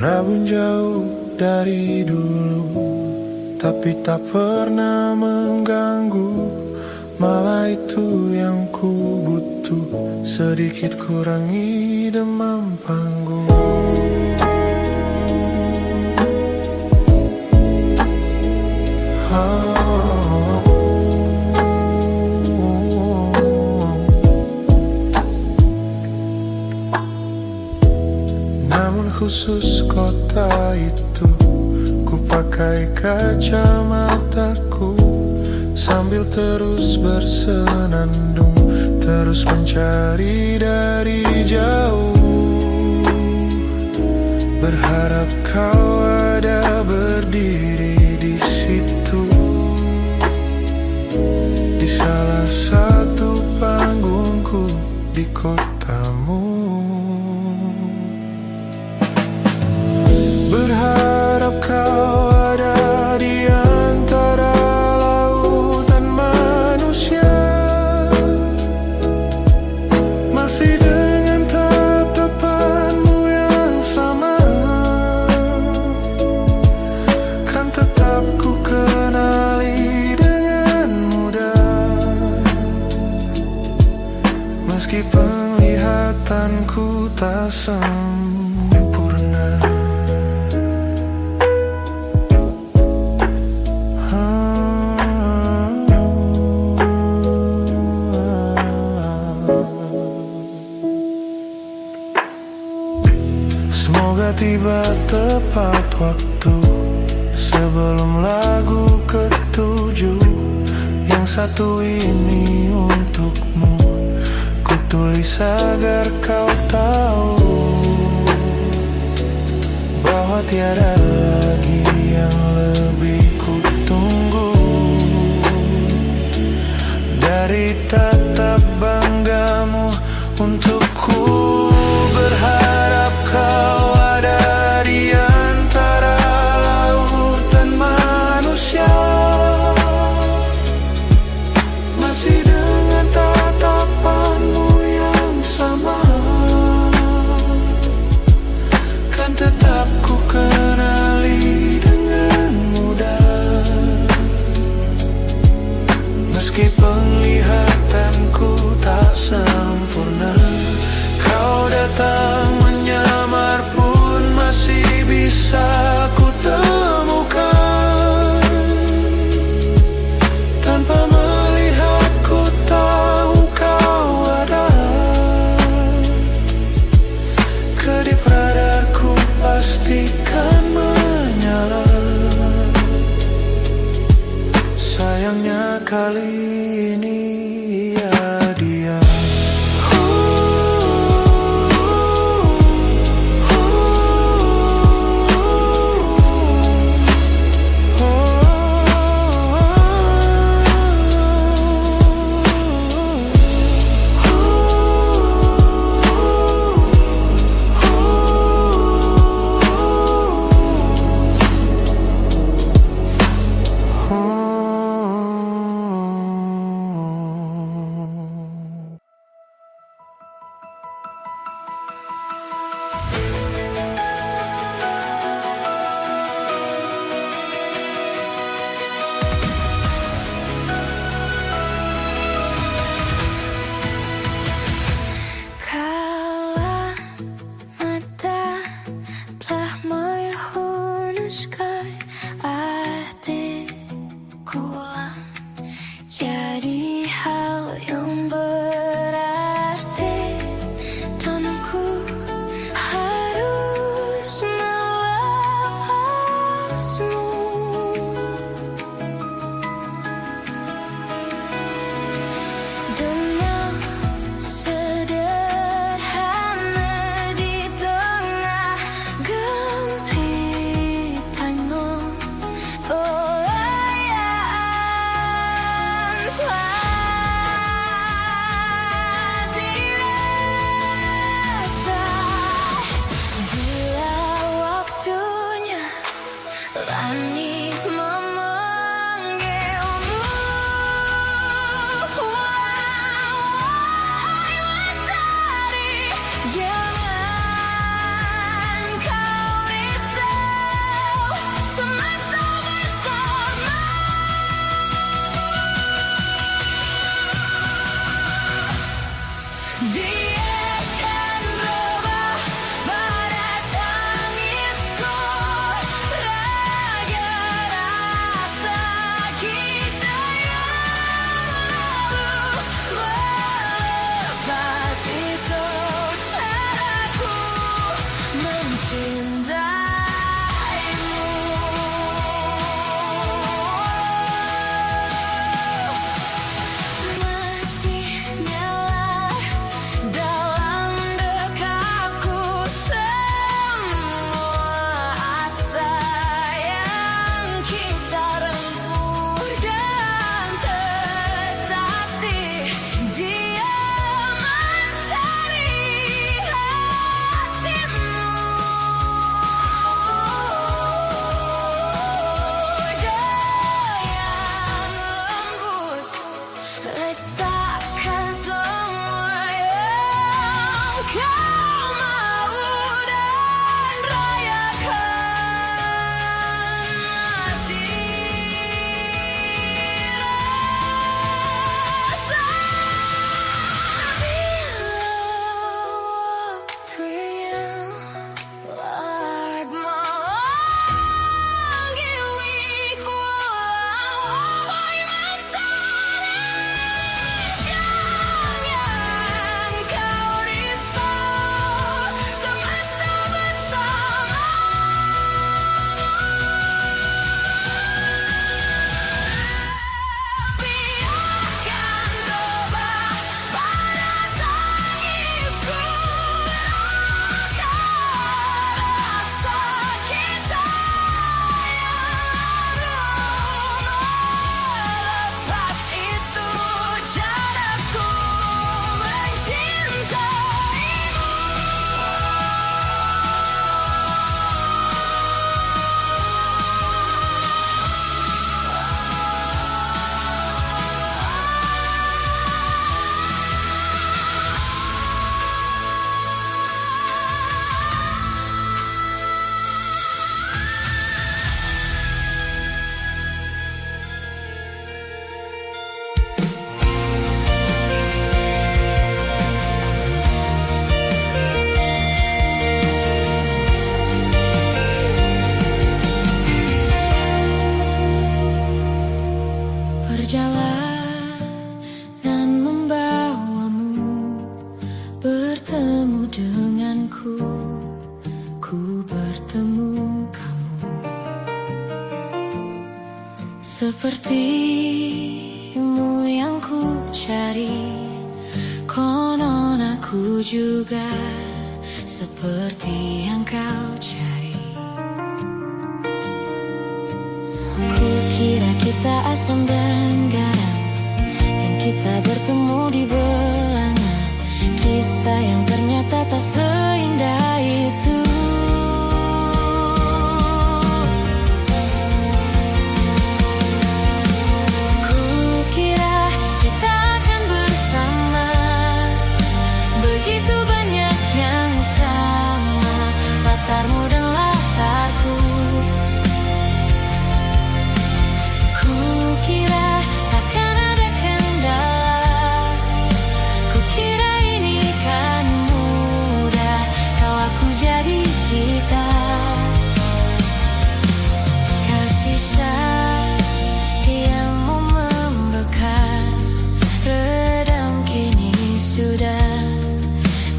Rabun jauh dari dulu, tapi tak pernah mengganggu. Malah itu yang ku butuh, sedikit kurangi demam panggung. Namun khusus kota itu, ku pakai kacamataku sambil terus bersenandung, terus mencari dari jauh. Berharap kau ada berdiri di situ, di salah satu panggungku di kotamu. Berharap kau ada di antara laut dan manusia, masih dengan tatapanmu yang sama. Kan tetap ku kenali dengan mudah, meski penglihatanku tak sempurna. Semoga tiba tepat waktu sebelum lagu ketujuh. Yang satu ini untukmu, ku tulis agar kau tahu bahwa tiada lagi yang lebih ku tunggu dari tatap banggamu untukku. Berharap kau ada di antara laut dan manusia, masih dengan tatapanmu yang sama. Kan tetap ku kenali dengan mudah, meski penglihatanku tak sempurna. Kau datang menyamar pun masih bisa ku temukan. Tanpa melihat ku tahu kau ada. Kedip radarku pastikan menyala. Sayangnya kali ini ia diam. bertemu denganku, ku bertemu kamu. Sepertimu yang ku cari, konon aku juga seperti yang kau cari. Kukira kita asam dan garam, dan kita bertemu di belanga. Kisah yang ternyata tak seindah itu. Kukira kita akan bersama, begitu banyak yang sama, latarmu dan latarku. Kukira takkan ada kendala, kukira ini kan mudah, kau aku jadi kita. Kasih sayangmu membekas, redam kini sudah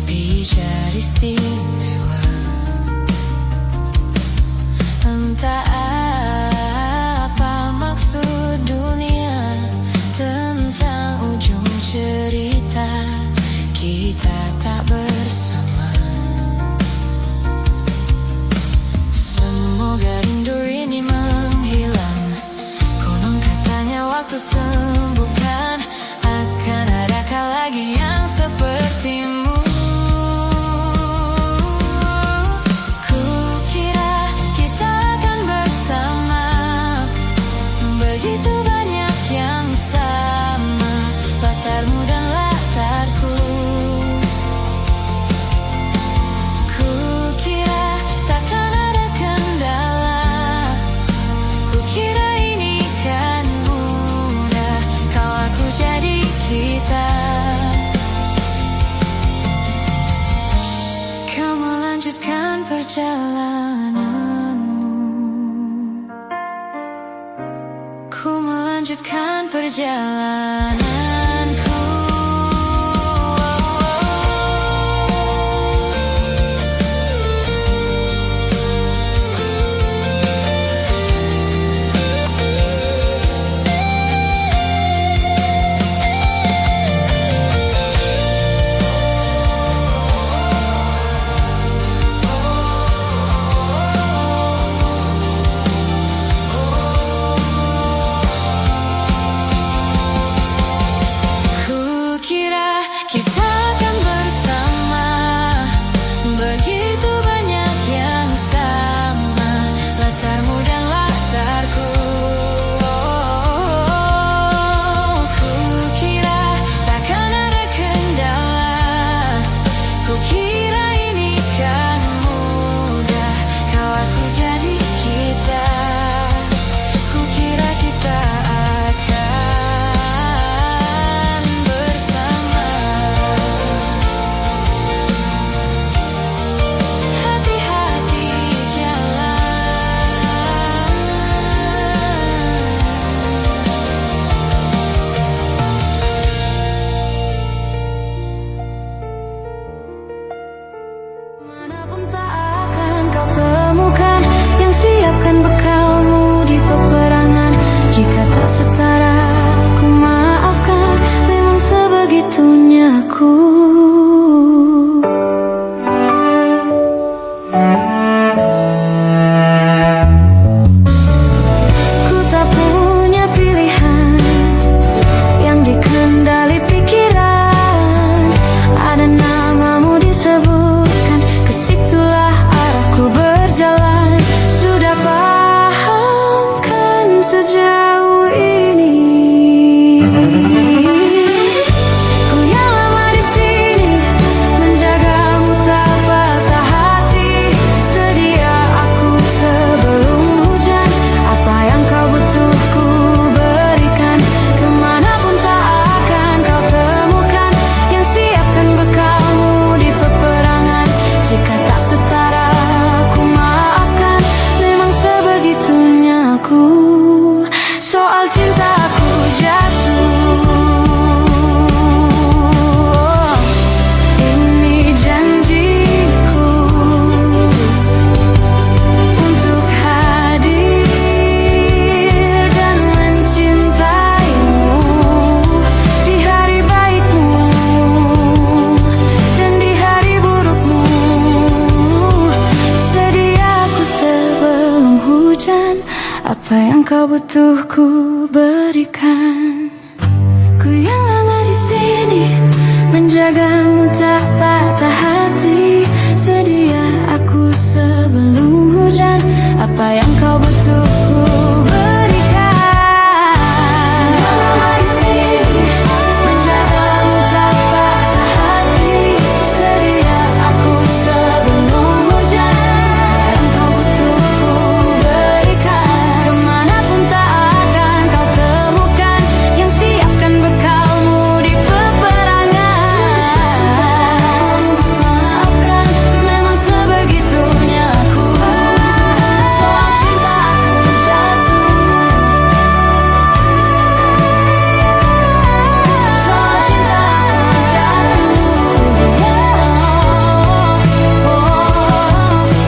bijar istimewa. Entah apa maksud dunia tentang ujung cerita kita tak bersama. Semoga rindu ini menghilang, konon katanya waktu sembuhkan, akan adakah lagi yang sepertimu? Kukira kita akan bersama, begitu banyak yang sama, latarmu dan latarku. Kukira takkan ada kendala, kukira ini kan mudah, kau aku jadi kita. Kau melanjutkan perjalananmu, ku melanjutkan perjalananku. Apa yang kau butuh ku berikan. Ku yang lama di sini menjagamu tak patah hati. Sedia aku sebelum hujan. Apa yang kau butuh ku berikan. Ku yang lama di sini menjagamu tak patah hati. Sedia aku sebelum hujan. Apa yang kau butuh ku berikan. Kemanapun tak akan kau temukan yang siapkan bekalmu di peperangan. Maafkan, memang sebegitunya aku. Soal cinta aku jatuh. Soal cinta aku jatuh.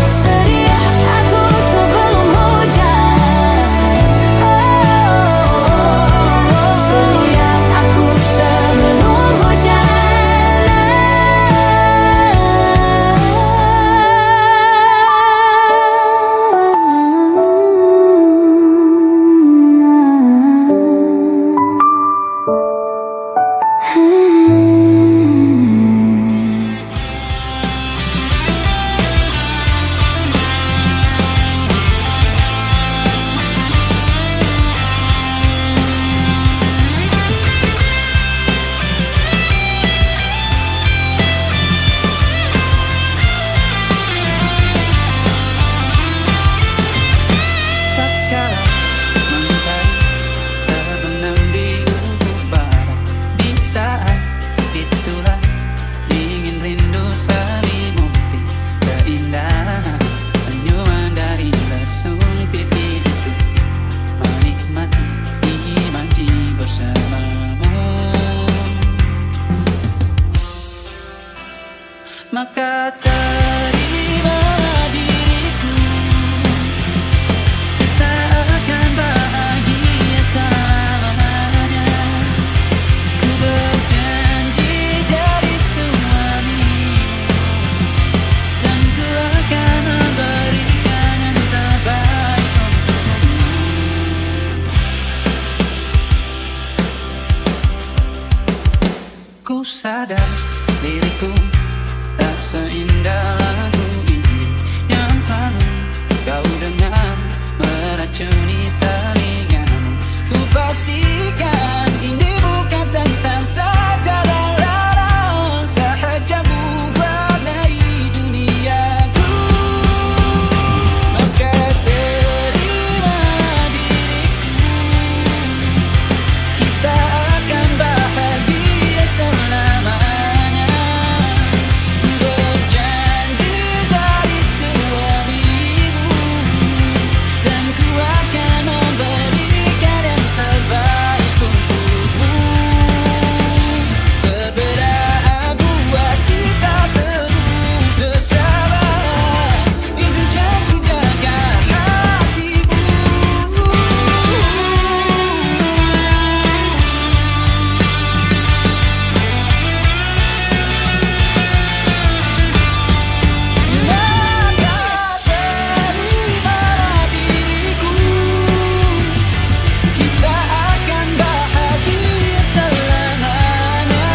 Sedia aku sebelum hujan. Sedia aku sebelum hujan. Tatkala mentari terbenam di ufuk barat, di saat itulah dingin rindu selimuti keindahan senyuman dari lesung pipi itu. Menikmati imaji bersamamu, maka terimalah diriku. Kita akan bahagia selamanya. Ku berjanji jadi suamimu, dan ku akan memberikan yang terbaik untukmu. Ku sadar diriku tak seindah lagu ini yang selalu kau dengar meracuni telingamu. Ku pastikan ini bukan tentang saja dan larang sahaja mewarnai duniaku. Maka terimalah diriku. Kita akan bahagia selamanya. Ku berjanji jadi suamimu, dan ku akan memberikan yang terbaik untukmu. Berbeda buat kita terus bersama. Izinkan ku jaga hatimu. Maka terimalah diriku. Kita akan bahagia selamanya.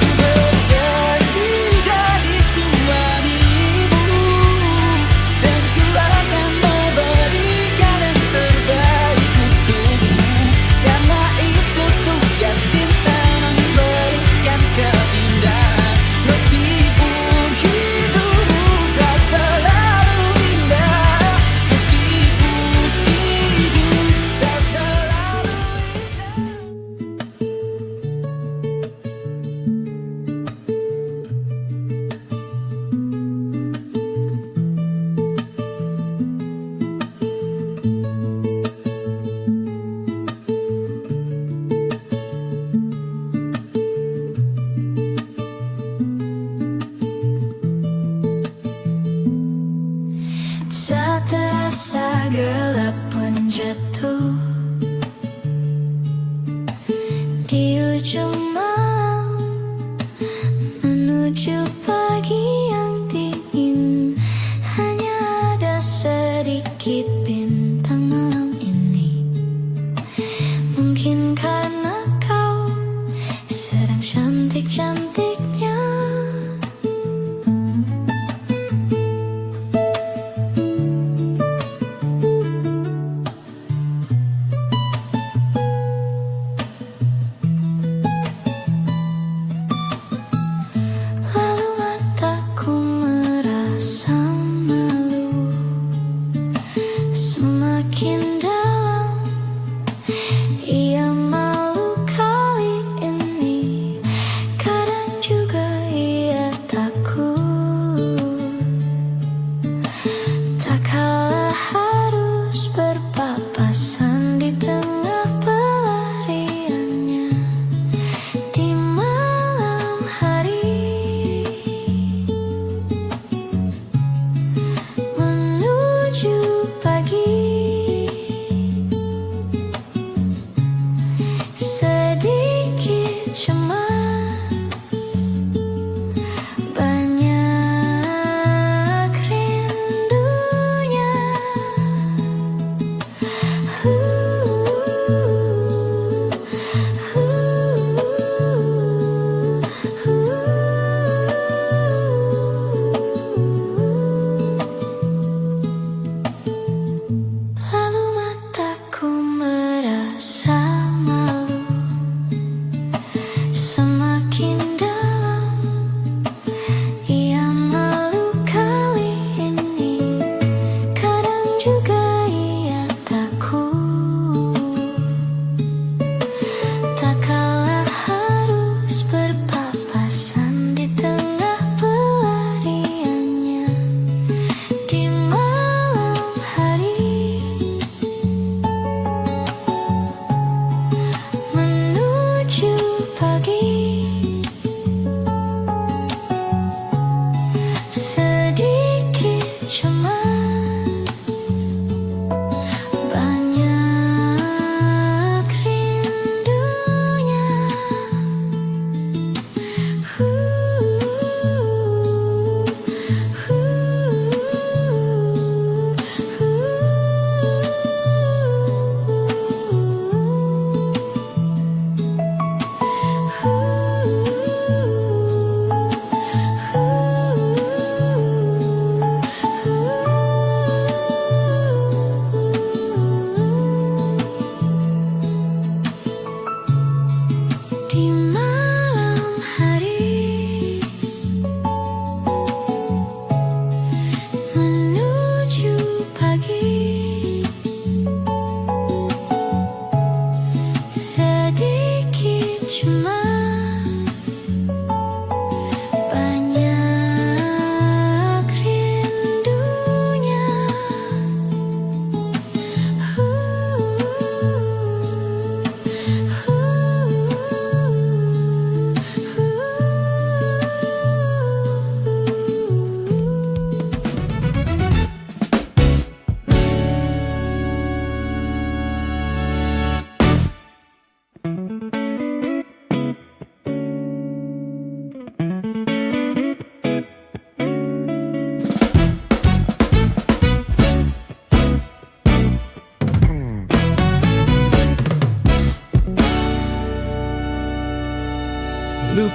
Ku berjanji jadi suamimu, dan ku akan memberikan yang terbaik untukmu. Karena itu tugas cinta, memberikan keindahan. Meskipun hidupmu tak selalu indah, meskipun hidup tak selalu indah. Tak terasa gelap pun jatuh di ujung malam menuju pagi yang dingin. Hanya ada sedikit bintang malam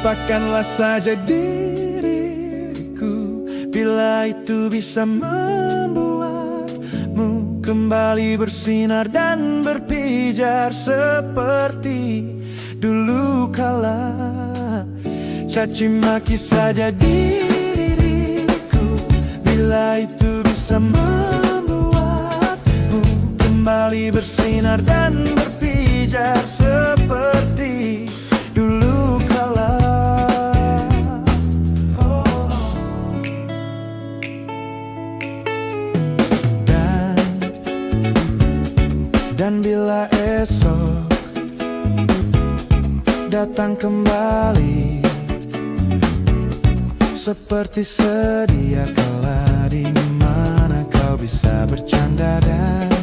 Lupakanlah saja diriku, bila itu bisa membuatmu kembali bersinar dan berpijar seperti dulu kala. Caci maki saja diriku, bila itu bisa membuatmu kembali bersinar dan berpijar seperti dulu kala. Dan bila esok datang kembali seperti sedia kala, di mana kau bisa bercanda dan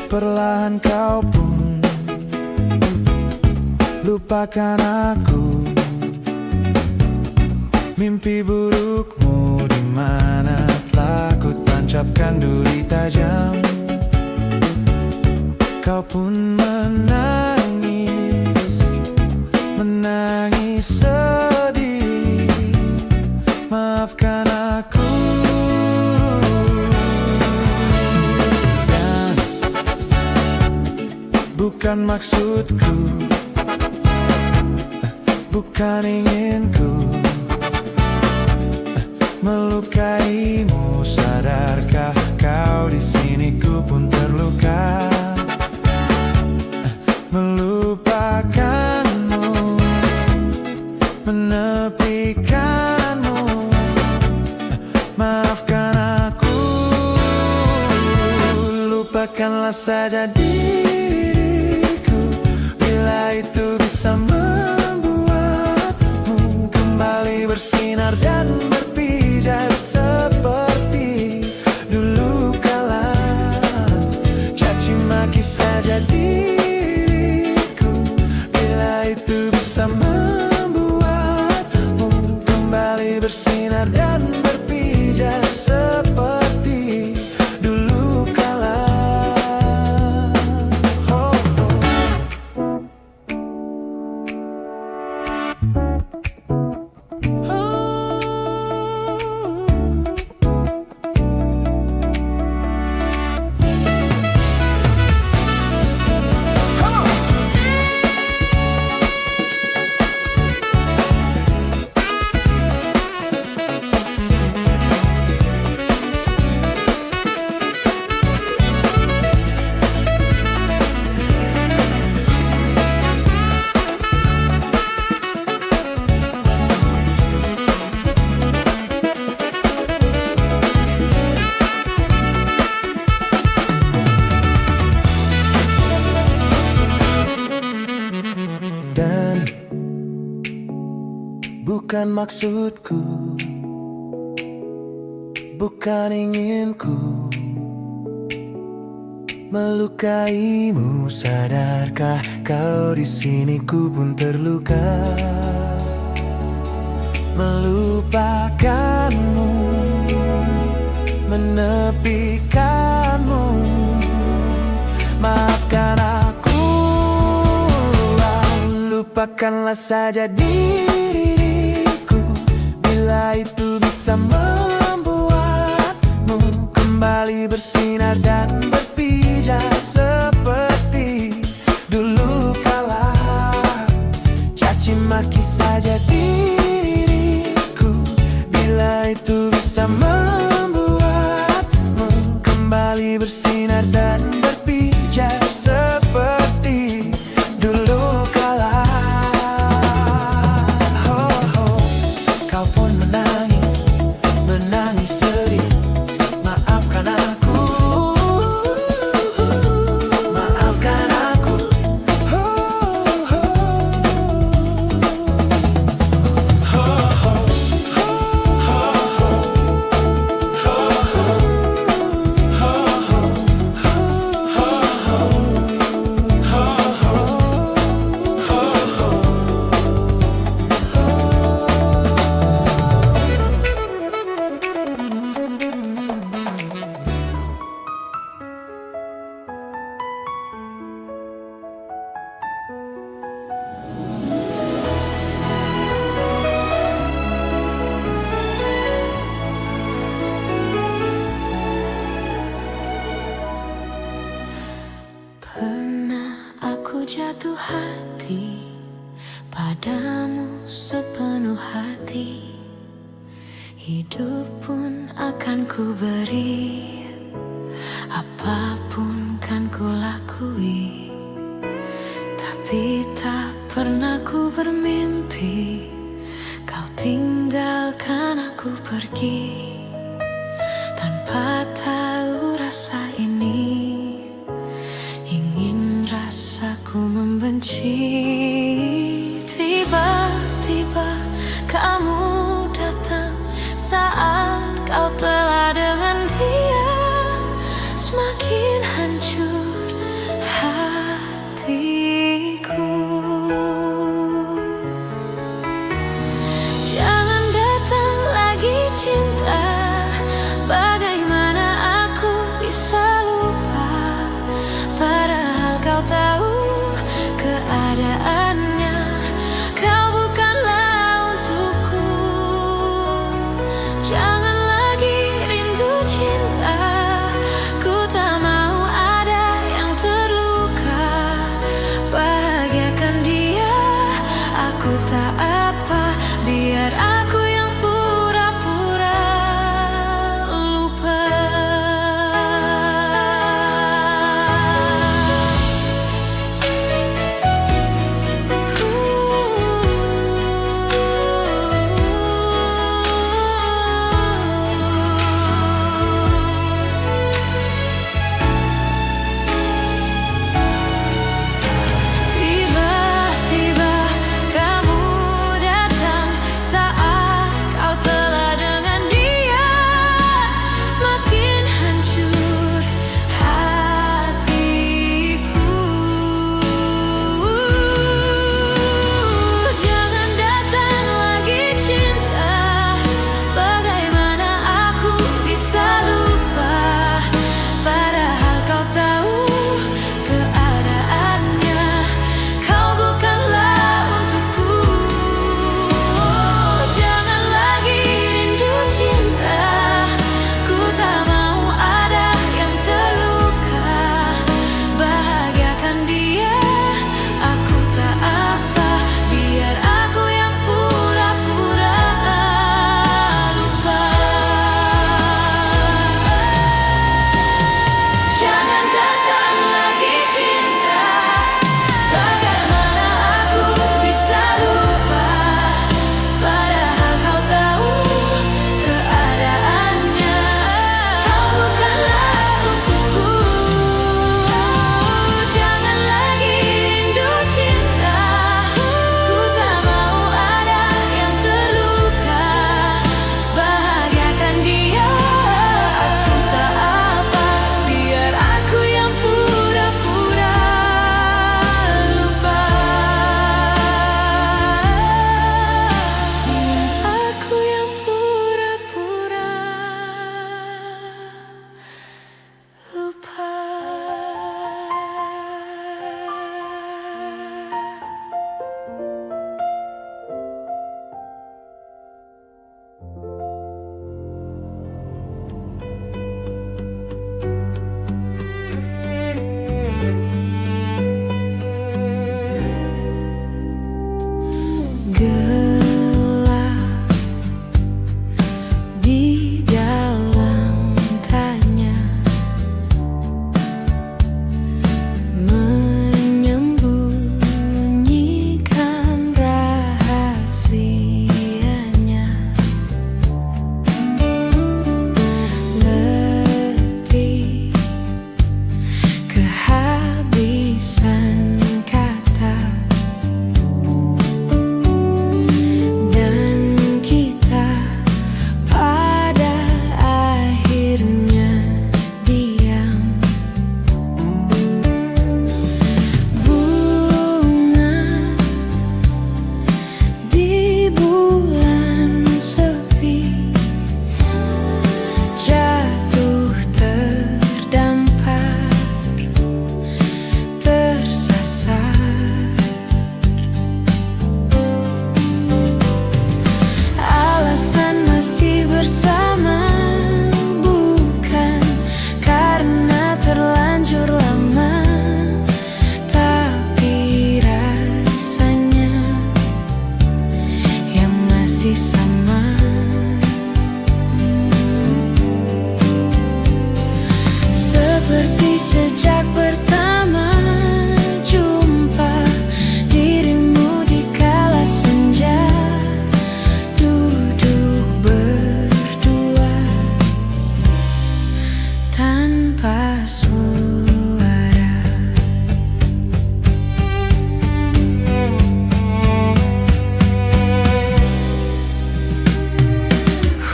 perlahan kau pun lupakan aku. Mimpi burukmu di mana telah ku tancapkan duri tajam, kau pun menangis sedih. Maafkan aku, dan bukan maksudku, bukan inginku melukaimu. Sadarkah kau di sini ku pun terluka, melupakanmu, menepikanmu. Maafkan aku, lupakanlah saja diriku, bila itu bisa membuatmu kembali bersinar dan berpijar seperti dulu kala. Caci maki saja diriku, bila itu bisa membuatmu kembali bersinar dan berpijar seperti dulu kala. Oh, dan bukan maksudku, bukan inginku melukaimu. Sadarkah kau di sini ku pun terluka, melupakanmu, menepikanmu. Maafkan aku, lupakanlah saja diriku, bila itu bisa membuatmu kembali bersinar dan berpijar seperti dulu kala. Caci maki saja diriku, bila itu bisa membuatmu kembali bersinar dan berpijar seperti dulu kala. Kau pun menangis sedih. Maafkan aku, maafkan aku. jatuh hati padamu sepenuh hati. Hidup pun akan ku beri, apapun kan ku lakui. Tapi tak pernah ku bermimpi kau tinggalkan aku pergi. Tanpa tahu rasa ini, ingin rasaku membenci. Tiba-tiba kamu datang saat kau telah dengan dia. Semakin hancur hatiku. Jangan datang lagi cinta, bagaimana aku bisa lupa, padahal kau tahu keadaan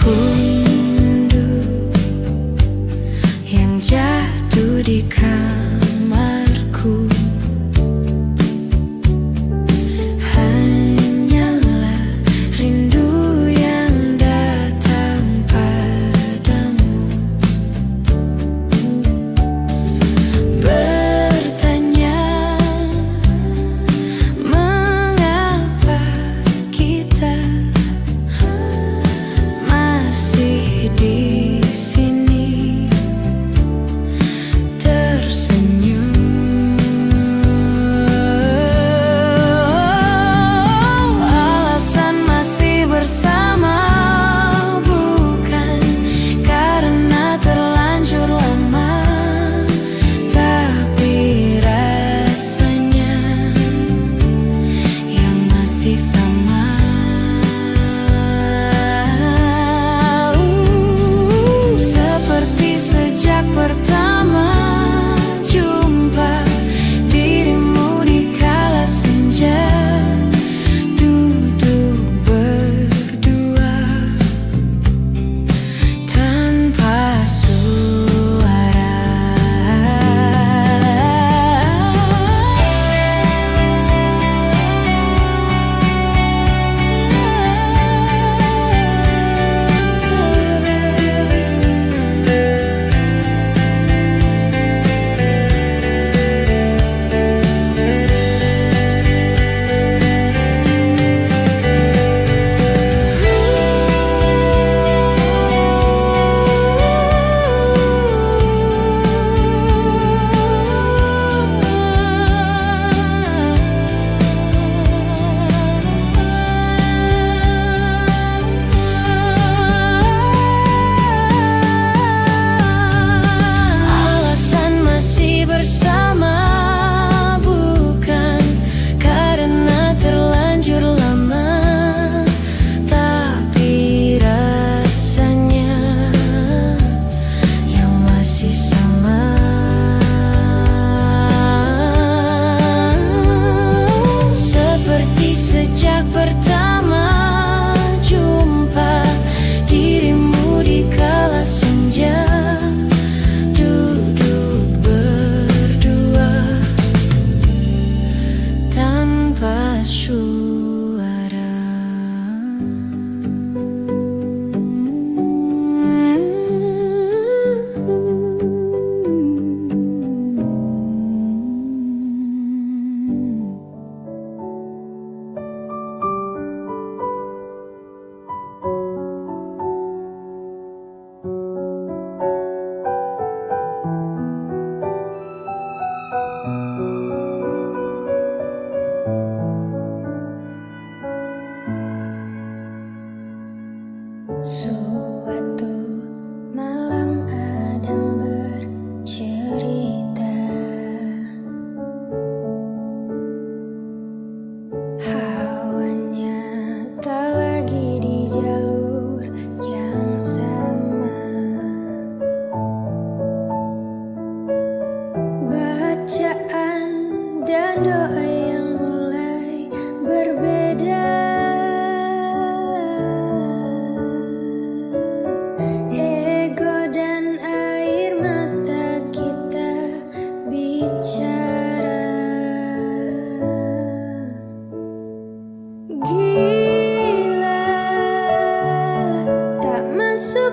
gundu yang jatuh di kamarku. Hanyalah rindu yang datang padamu, bertanya mengapa kita masih di sini tersenyum. Alasan masih bersama bukan karena terlanjur lama, tapi rasanya yang masih sama. Seperti sejak pertama jumpa dirimu di kala senja, duduk berdua tanpa suara. Alasan masih bersama bukan karena terlanjur lama, tapi rasanya yang masih sama. Seperti sejak pertama jumpa dirimu di kala senja, duduk berdua tanpa suara. Suatu malam Adam bercerita, hawanya tak lagi di jalur yang sama. Bacaan dan doa yang mulai berbeda. Ego dan air mata kita bicara. Gila, tak masuk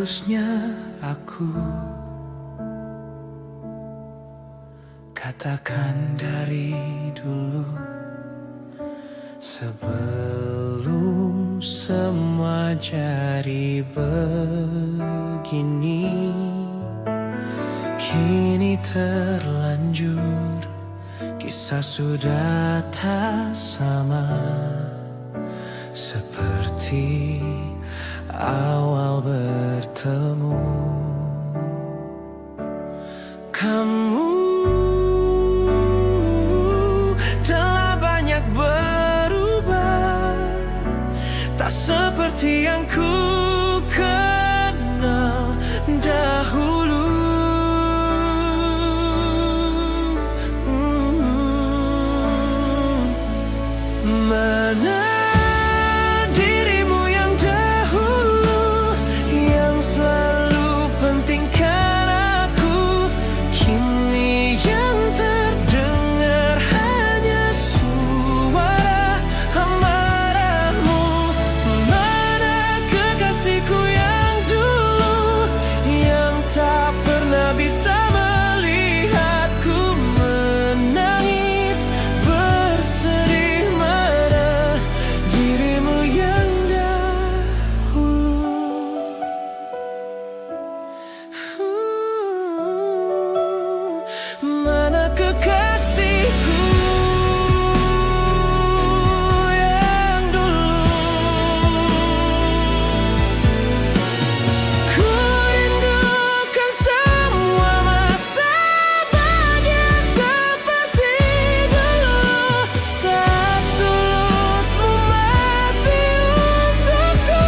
seharusnya aku katakan dari dulu, sebelum semua jadi begini. Kini terlanjur, kisah sudah tak sama seperti awal bertemu. Kamu telah banyak berubah, tak seperti yang ku kenal dahulu. Mana dirimu yang dahulu, yang selalu pentingkan aku. Kini yang terdengar hanya suara amarahmu. Mana kekasihku yang dulu, yang tak pernah bisa melihatku menangis bersedih. Mana dirimu yang dahulu. Mana kekasihku yang dulu. Ku rindukan semua masa bahagia seperti dulu, saat tulusmu masih untukku.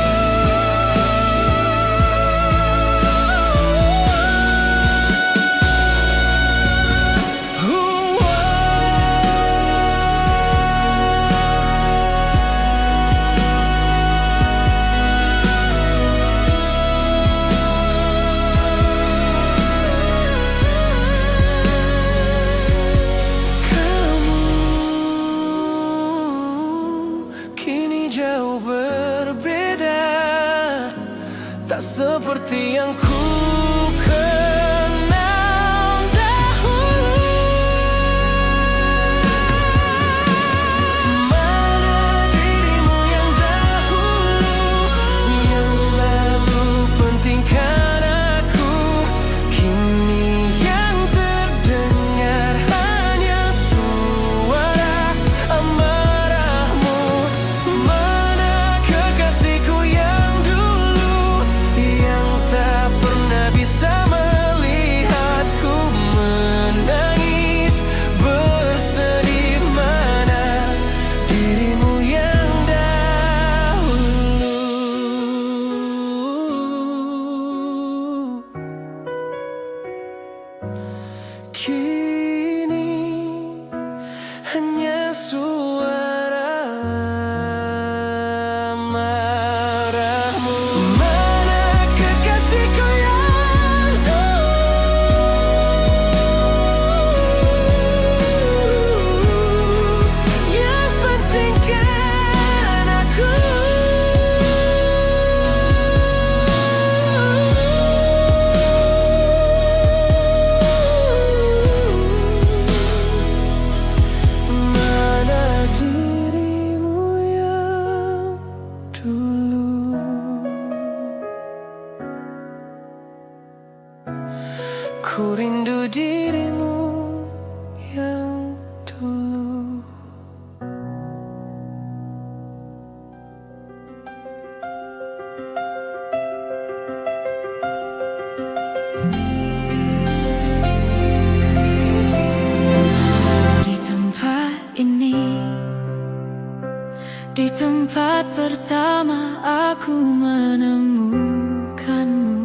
Kamu kini jauh berbeda, tak seperti yang ku kenal dahulu. Mana dirimu yang dahulu, yang selalu pentingkan aku. Kini yang terdengar hanya suara amarahmu. Mana kekasihku yang dulu, yang tak pernah bisa melihatku menangis bersedih. Mana dirimu yang dahulu. Kini hanya suara amarahmu. Mana kekasihku yang dulu, yang pentingkan aku. Mana dirimu yang dulu. Ku rindu dirimu yang dulu. Di tempat ini, di tempat pertama aku menemukanmu.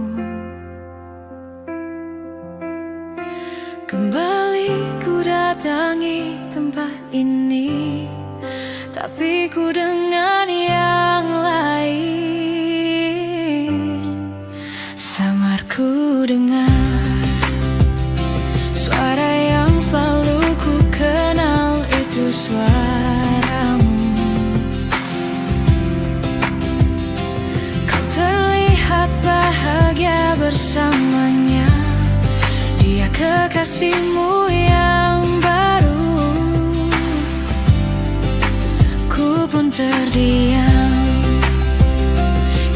Kembali ku datangi tempat ini, tapi ku dengan yang lain. Samar ku dengar suara yang selalu ku kenal, itu suaramu. Kau terlihat bahagia kekasihmu yang baru. Ku pun terdiam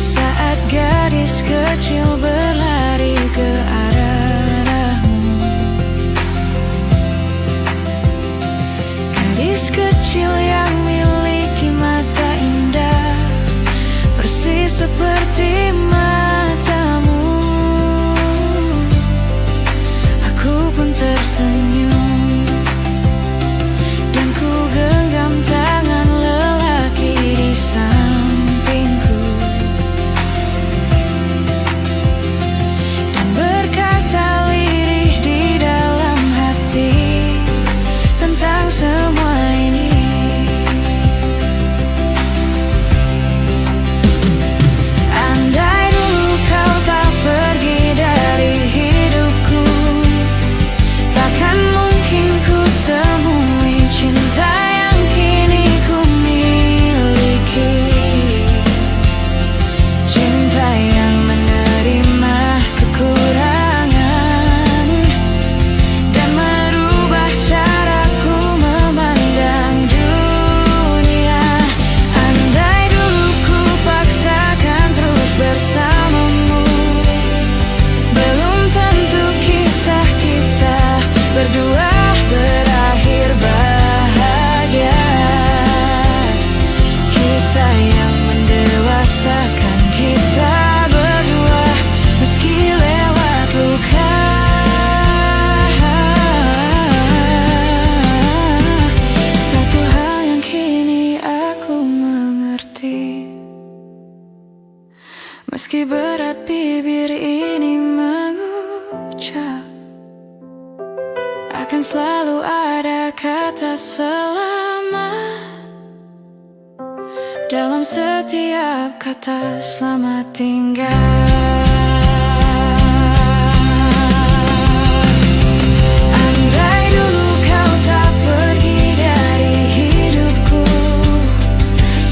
saat gadis kecil berlari ke arahmu. Gadis kecil yang miliki mata indah, persis seperti matamu. Aku pun tersenyum dan ku genggam tangan lelaki di sampingku dan berkata lirih di dalam hati tentang semua ini. Andai dulu kau tak pergi dari hidupku, takkan mungkin ku temui cinta yang kini ku miliki. Cinta yang menerima kekurangan dan merubah caraku memandang dunia. Andai dulu ku paksakan terus bersamamu, belum tentu kisah kita berdua berakhir bahagia. Kisah yang mendewasakan kita berdua meski lewat luka. Satu hal yang kini aku mengerti, meski berat bibir ini mengucap, akan selalu ada kata selamat dalam setiap kata selamat tinggal. Andai dulu kau tak pergi dari hidupku,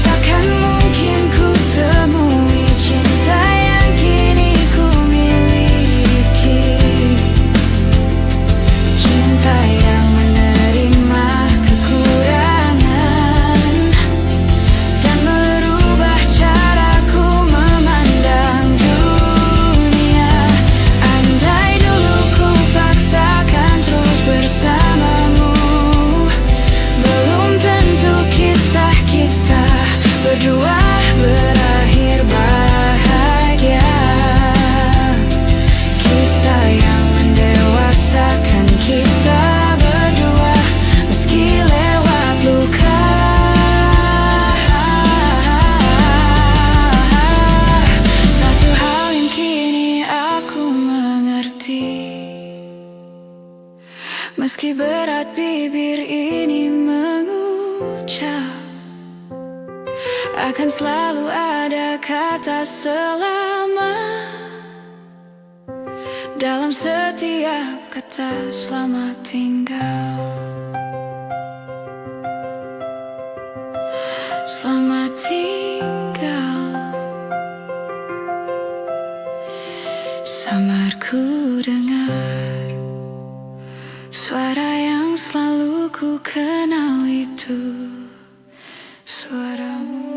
takkan mungkin ku temui cinta yang kini ku miliki. Cinta yang menerima kekurangan dan merubah caraku memandang dunia. Andai dulu ku paksakan terus bersamamu, belum tentu kisah kita berdua berakhir bahagia. Kisah yang mendewasakan kita berdua meski lewat luka. Satu hal yang kini aku mengerti, meski berat bibir ini mengucap, akan selalu ada kata selamat dalam setiap kata selamat tinggal. Selamat tinggal. Samar ku dengar suara yang selalu ku kenal, itu suaramu.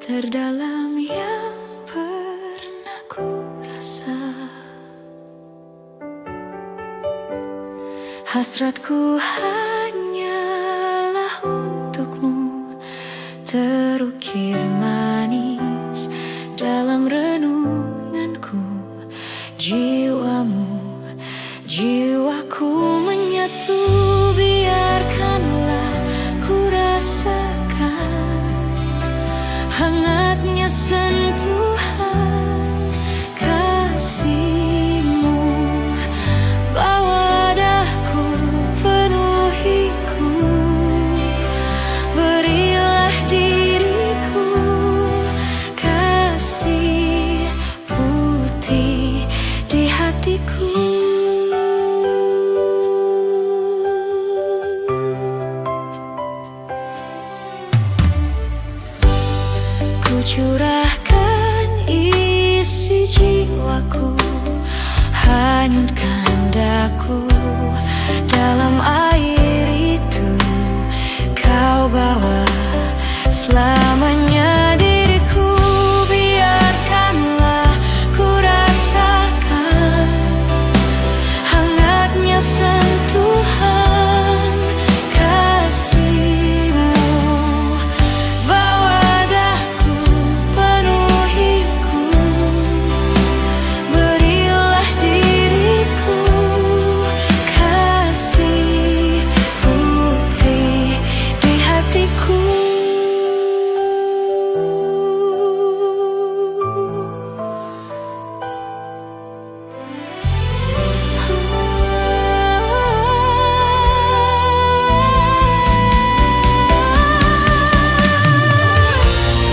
Terdalam yang pernah ku rasa, hasratku hanyalah untukmu, terukir manis dalam renunganku. Jiwamu, jiwaku menyatu, biarkanlah ku rasakan hangatnya sentuhan kasihmu. Bawa daku, penuhiku, berilah diriku kasih jiwaku, hanyutkan daku. Dalam air itu kau bawa selamanya diriku. Biarkanlah ku rasakan hangatnya sentuhan kasihmu. Bawa daku, penuhiku, berilah diriku kasih putih di hatiku.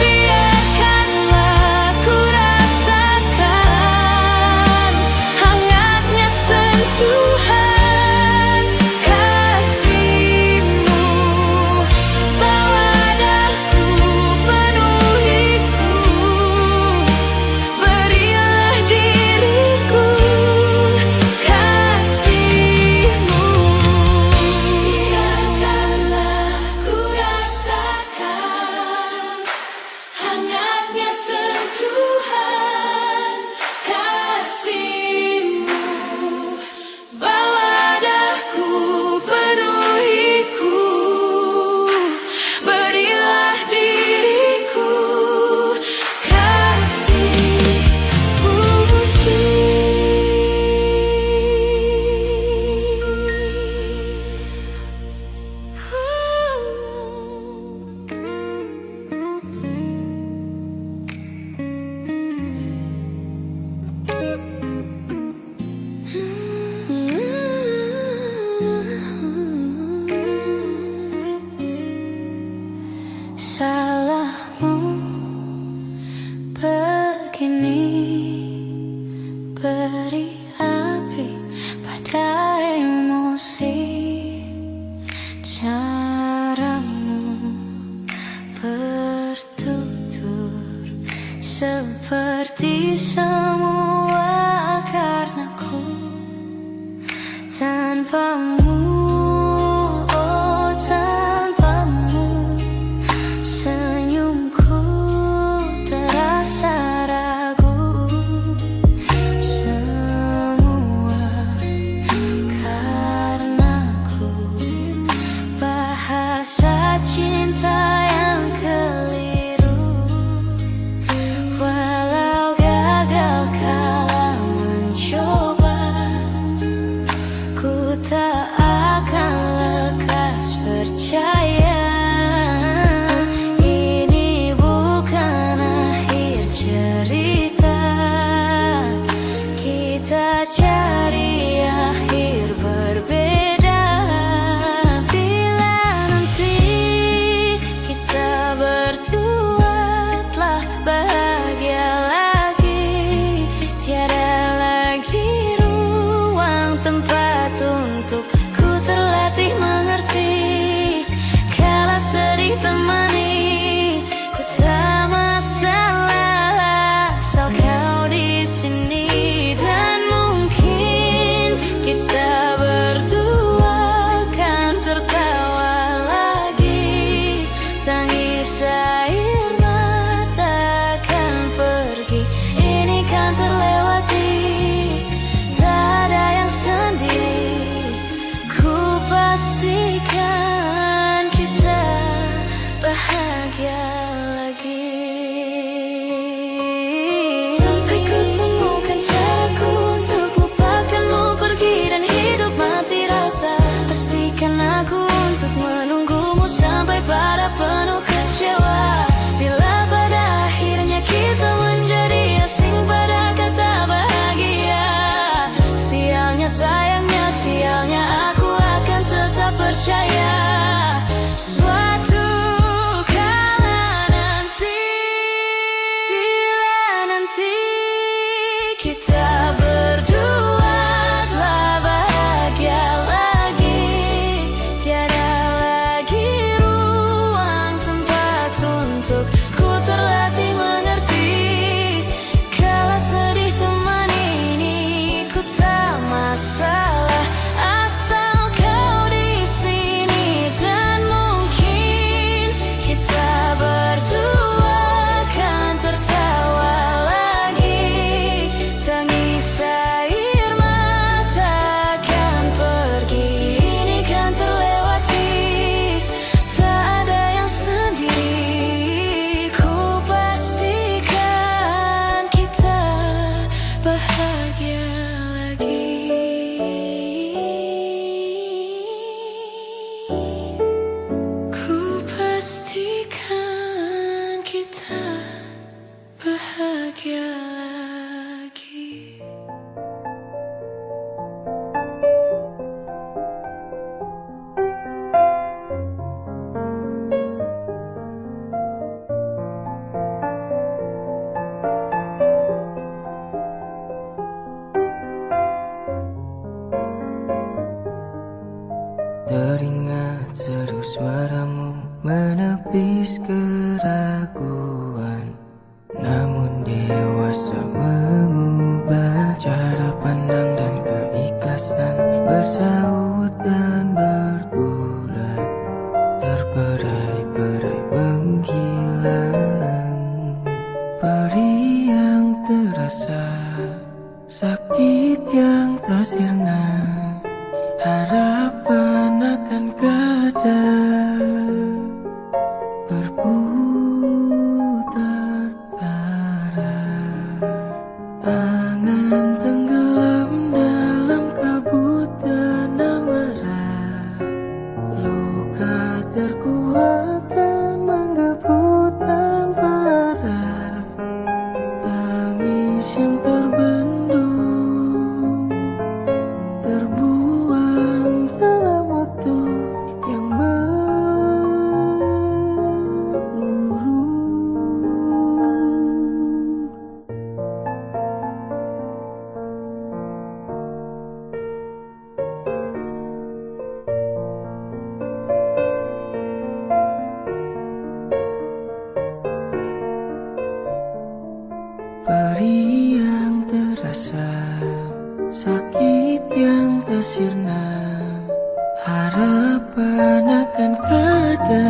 Biarkanlah ku rasakan hangatnya sentuhan kasihmu. Bawa daku, penuhiku, berilah diriku kasihmu. Biarkanlah ku rasakan hangatnya sentuhan kasihmu. Bawa daku, penuhiku, berilah diriku kasih salahmu begini, beri api pada emosi. Caramu bertutur seperti semua karenaku. Tanpamu, oh tanpamu, senyumku terasa ragu. Semua karenaku, bahasa cinta yang keliru. Walau gagal kala mencoba, ku tak akan lekas percaya. Ini bukan akhir cerita, kita cari akhir berbeda. Bila nanti kita berdua telah bahagia lagi, tiada lagi ruang tempat untuk ku terlatih mengerti. Kala sedih temani, ku tak masalah asal kau di sini. Dan mungkin kita berdua kan tertawa lagi. Tangis air mata akan pergi, ini kan terlewati. Tak ada yang sendiri, ku pastikan kita bahagia lagi. Sampai ku temukan caraku untuk lupakanmu pergi dan hidup mati rasa. Pastikan aku untuk menunggumu sampai pada penuh kecewa. Bila pada akhirnya kita menjadi asing pada kata bahagia. Sialnya sayangnya, sialnya aku akan tetap percaya. Suatu kala nanti, bila nanti kita berdua telah bahagia lagi, tiada lagi ruang tempat untuk ku terlatih mengerti. Kala sedih temani, bahagia lagi. Teringat seru suaramu menepis keraguan, namun dewasa mengubah cara pandang dan keikhlasan bersaut dan bergulat, terperai-perai menghilang. Perih yang terasa, sakit yang tak sirna, harapan akan kada berputar arah. Angan tenggelam dalam kabut dan amarah, luka terkuak dan menggebu tanpa arah. Tangis yang terbendung terbuang dalam waktu yang berlalu. Perih yang terasa, sakit yang tak sirna, harapan akan kada